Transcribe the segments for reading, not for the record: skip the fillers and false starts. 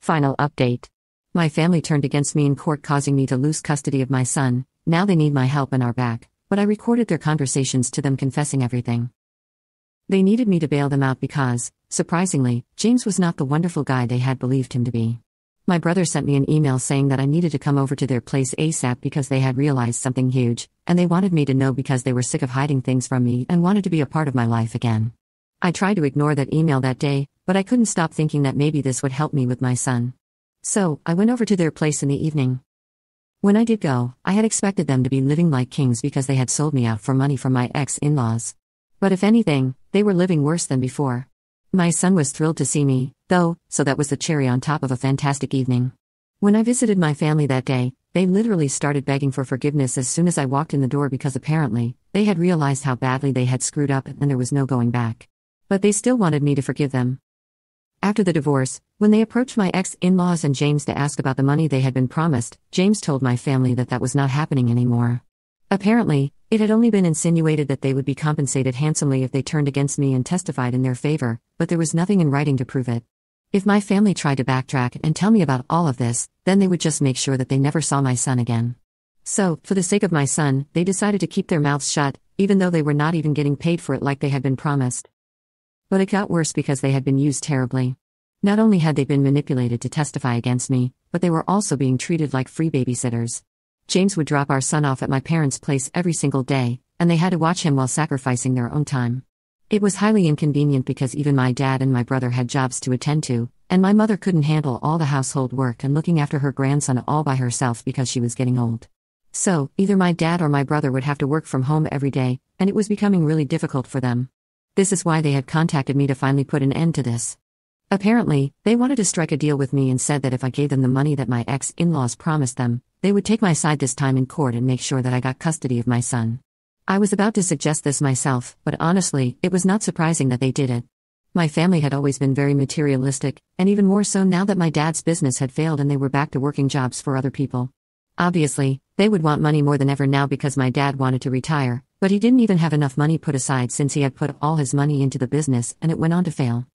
Final update. My family turned against me in court, causing me to lose custody of my son. Now they need my help and are back, but I recorded their conversations to them confessing everything. They needed me to bail them out because, surprisingly, James was not the wonderful guy they had believed him to be. My brother sent me an email saying that I needed to come over to their place ASAP because they had realized something huge, and they wanted me to know because they were sick of hiding things from me and wanted to be a part of my life again. I tried to ignore that email that day, but I couldn't stop thinking that maybe this would help me with my son. So, I went over to their place in the evening. When I did go, I had expected them to be living like kings because they had sold me out for money from my ex-in-laws. But if anything, they were living worse than before. My son was thrilled to see me, though, so that was the cherry on top of a fantastic evening. When I visited my family that day, they literally started begging for forgiveness as soon as I walked in the door because apparently, they had realized how badly they had screwed up and there was no going back. But they still wanted me to forgive them. After the divorce, when they approached my ex-in-laws and James to ask about the money they had been promised, James told my family that that was not happening anymore. Apparently, it had only been insinuated that they would be compensated handsomely if they turned against me and testified in their favor, but there was nothing in writing to prove it. If my family tried to backtrack and tell me about all of this, then they would just make sure that they never saw my son again. So, for the sake of my son, they decided to keep their mouths shut, even though they were not even getting paid for it like they had been promised. But it got worse because they had been used terribly. Not only had they been manipulated to testify against me, but they were also being treated like free babysitters. James would drop our son off at my parents' place every single day, and they had to watch him while sacrificing their own time. It was highly inconvenient because even my dad and my brother had jobs to attend to, and my mother couldn't handle all the household work and looking after her grandson all by herself because she was getting old. So, either my dad or my brother would have to work from home every day, and it was becoming really difficult for them. This is why they had contacted me to finally put an end to this. Apparently, they wanted to strike a deal with me and said that if I gave them the money that my ex-in-laws promised them, they would take my side this time in court and make sure that I got custody of my son. I was about to suggest this myself, but honestly, it was not surprising that they did it. My family had always been very materialistic, and even more so now that my dad's business had failed and they were back to working jobs for other people. Obviously, they would want money more than ever now because my dad wanted to retire, but he didn't even have enough money put aside since he had put all his money into the business and it went on to fail.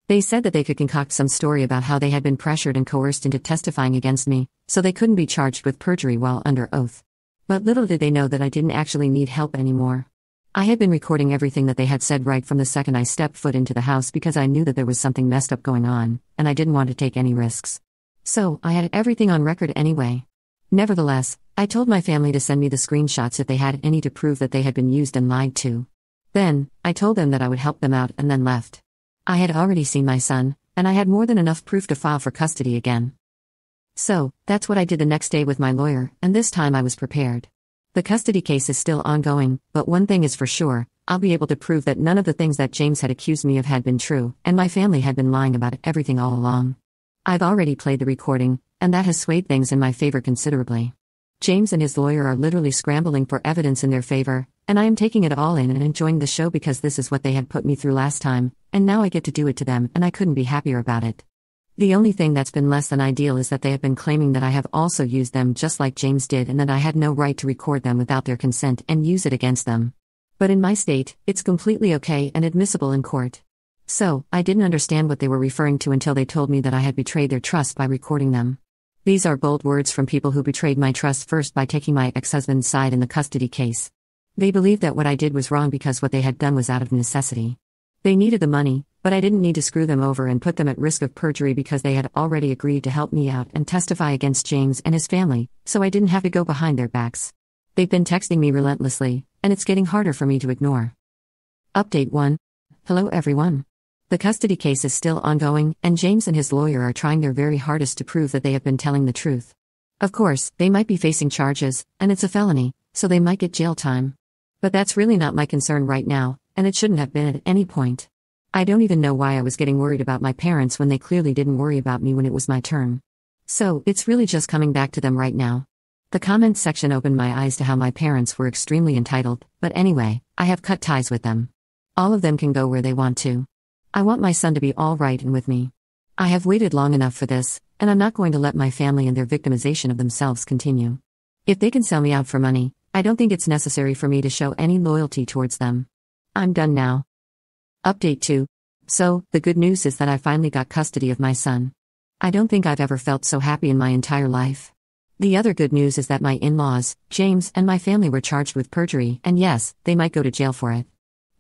They said that they could concoct some story about how they had been pressured and coerced into testifying against me, so they couldn't be charged with perjury while under oath. But little did they know that I didn't actually need help anymore. I had been recording everything that they had said right from the second I stepped foot into the house because I knew that there was something messed up going on, and I didn't want to take any risks. So, I had everything on record anyway. Nevertheless, I told my family to send me the screenshots if they had any to prove that they had been used and lied to. Then, I told them that I would help them out and then left. I had already seen my son, and I had more than enough proof to file for custody again. So, that's what I did the next day with my lawyer, and this time I was prepared. The custody case is still ongoing, but one thing is for sure, I'll be able to prove that none of the things that James had accused me of had been true, and my family had been lying about everything all along. I've already played the recording, and that has swayed things in my favor considerably. James and his lawyer are literally scrambling for evidence in their favor, and I am taking it all in and enjoying the show because this is what they had put me through last time, and now I get to do it to them and I couldn't be happier about it. The only thing that's been less than ideal is that they have been claiming that I have also used them just like James did and that I had no right to record them without their consent and use it against them. But in my state, it's completely okay and admissible in court. So, I didn't understand what they were referring to until they told me that I had betrayed their trust by recording them. These are bold words from people who betrayed my trust first by taking my ex-husband's side in the custody case. They believed that what I did was wrong because what they had done was out of necessity. They needed the money, but I didn't need to screw them over and put them at risk of perjury because they had already agreed to help me out and testify against James and his family, so I didn't have to go behind their backs. They've been texting me relentlessly, and it's getting harder for me to ignore. Update 1. Hello everyone. The custody case is still ongoing, and James and his lawyer are trying their very hardest to prove that they have been telling the truth. Of course, they might be facing charges, and it's a felony, so they might get jail time. But that's really not my concern right now, and it shouldn't have been at any point. I don't even know why I was getting worried about my parents when they clearly didn't worry about me when it was my turn. So, it's really just coming back to them right now. The comments section opened my eyes to how my parents were extremely entitled, but anyway, I have cut ties with them. All of them can go where they want to. I want my son to be all right and with me. I have waited long enough for this, and I'm not going to let my family and their victimization of themselves continue. If they can sell me out for money, I don't think it's necessary for me to show any loyalty towards them. I'm done now. Update 2. So, the good news is that I finally got custody of my son. I don't think I've ever felt so happy in my entire life. The other good news is that my in-laws, James, and my family were charged with perjury, and yes, they might go to jail for it.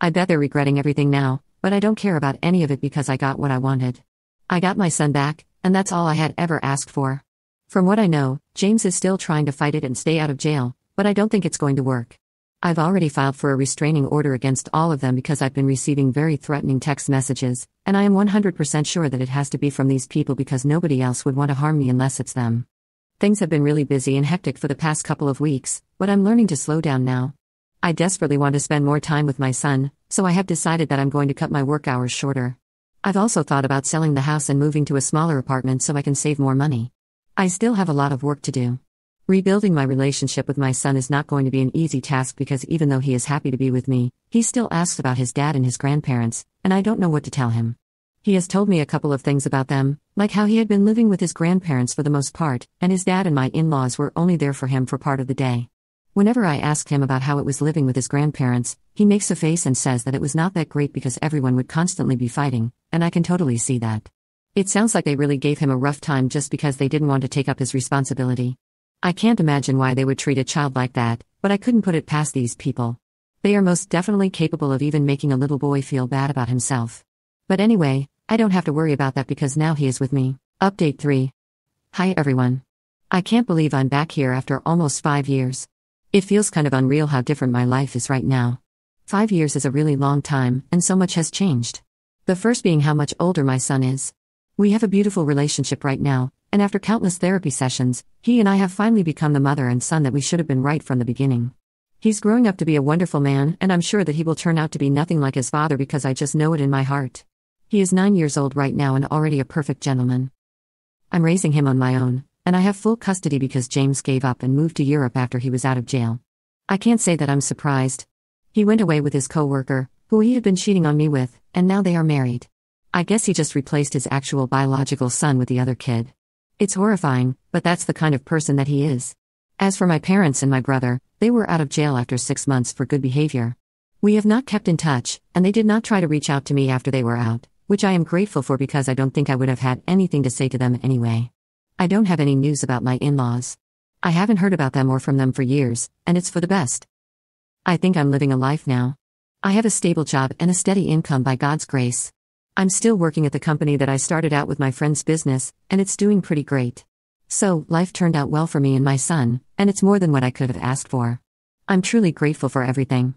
I bet they're regretting everything now, but I don't care about any of it because I got what I wanted. I got my son back, and that's all I had ever asked for. From what I know, James is still trying to fight it and stay out of jail, but I don't think it's going to work. I've already filed for a restraining order against all of them because I've been receiving very threatening text messages, and I am 100% sure that it has to be from these people because nobody else would want to harm me unless it's them. Things have been really busy and hectic for the past couple of weeks, but I'm learning to slow down now. I desperately want to spend more time with my son, so I have decided that I'm going to cut my work hours shorter. I've also thought about selling the house and moving to a smaller apartment so I can save more money. I still have a lot of work to do. Rebuilding my relationship with my son is not going to be an easy task because even though he is happy to be with me, he still asks about his dad and his grandparents, and I don't know what to tell him. He has told me a couple of things about them, like how he had been living with his grandparents for the most part, and his dad and my in-laws were only there for him for part of the day. Whenever I asked him about how it was living with his grandparents, he makes a face and says that it was not that great because everyone would constantly be fighting, and I can totally see that. It sounds like they really gave him a rough time just because they didn't want to take up his responsibility. I can't imagine why they would treat a child like that, but I couldn't put it past these people. They are most definitely capable of even making a little boy feel bad about himself. But anyway, I don't have to worry about that because now he is with me. Update 3. Hi everyone. I can't believe I'm back here after almost 5 years. It feels kind of unreal how different my life is right now. 5 years is a really long time, and so much has changed. The first being how much older my son is. We have a beautiful relationship right now, and after countless therapy sessions, he and I have finally become the mother and son that we should have been right from the beginning. He's growing up to be a wonderful man, and I'm sure that he will turn out to be nothing like his father because I just know it in my heart. He is 9 years old right now and already a perfect gentleman. I'm raising him on my own, and I have full custody because James gave up and moved to Europe after he was out of jail. I can't say that I'm surprised. He went away with his co-worker, who he had been cheating on me with, and now they are married. I guess he just replaced his actual biological son with the other kid. It's horrifying, but that's the kind of person that he is. As for my parents and my brother, they were out of jail after 6 months for good behavior. We have not kept in touch, and they did not try to reach out to me after they were out, which I am grateful for because I don't think I would have had anything to say to them anyway. I don't have any news about my in-laws. I haven't heard about them or from them for years, and it's for the best. I think I'm living a life now. I have a stable job and a steady income by God's grace. I'm still working at the company that I started out with my friend's business, and it's doing pretty great. So, life turned out well for me and my son, and it's more than what I could have asked for. I'm truly grateful for everything.